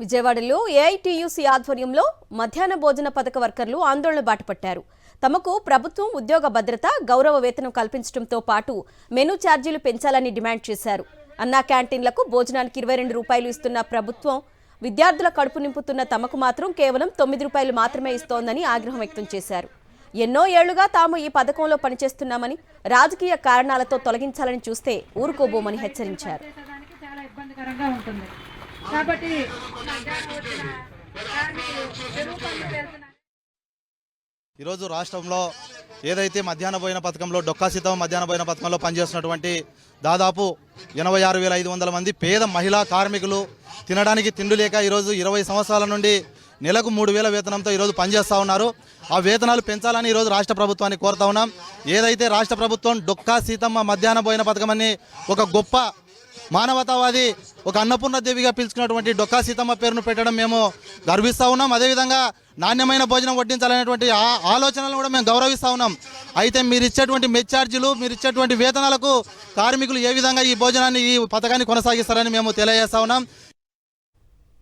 విజయవాడలో ఏఐటీయూసీ ఆధ్వర్యంలో మధ్యాహ్న భోజన పథక వర్కర్లు ఆందోళన బాటపట్టారు. తమకు ప్రభుత్వం ఉద్యోగ భద్రత, గౌరవ వేతనం కల్పించడంతో పాటు మెనూ ఛార్జీలు పెంచాలని డిమాండ్ చేశారు. అన్నా క్యాంటీన్లకు భోజనానికి 22 రూపాయలు ఇస్తున్న ప్రభుత్వం విద్యార్థుల కడుపు నింపుతున్న తమకు మాత్రం కేవలం 9 రూపాయలు మాత్రమే ఇస్తోందని ఆగ్రహం వ్యక్తం చేశారు. ఎన్నో ఏళ్లుగా తాము ఈ పథకంలో పనిచేస్తున్నామని, రాజకీయ కారణాలతో తొలగించాలని చూస్తే ఊరుకోబోమని హెచ్చరించారు. కాబట్టి ఈరోజు రాష్ట్రంలో ఏదైతే మధ్యాహ్న భోజన పథకంలో డొక్కా సీతమ్మ మధ్యాహ్న భోజన పథకంలో పనిచేస్తున్నటువంటి దాదాపు 86,500 మంది పేద మహిళా కార్మికులు తినడానికి తిండి లేక ఈరోజు 20 సంవత్సరాల నుండి నెలకు 3,000 వేతనంతో ఈరోజు పనిచేస్తూ ఉన్నారు. ఆ వేతనాలు పెంచాలని ఈరోజు రాష్ట్ర ప్రభుత్వాన్ని కోరుతా ఉన్నాం. ఏదైతే రాష్ట్ర ప్రభుత్వం డొక్కా సీతమ్మ మధ్యాహ్న భోజన పథకం అని ఒక గొప్ప మానవతావాది, ఒక అన్నపూర్ణదేవిగా పిలుచుకున్నటువంటి డొక్కా సీతమ్మ పేరును పెట్టడం మేము గర్విస్తూ ఉన్నాం. అదేవిధంగా నాణ్యమైన భోజనం వడ్డించాలనేటువంటి ఆలోచనలను కూడా మేము గౌరవిస్తూ ఉన్నాం. అయితే మీరు ఇచ్చేటువంటి మెస్ ఛార్జీలు, మీరు ఇచ్చేటువంటి వేతనాలకు కార్మికులు ఏ విధంగా ఈ భోజనాన్ని, ఈ పథకాన్ని కొనసాగిస్తారని మేము తెలియజేస్తా ఉన్నాం.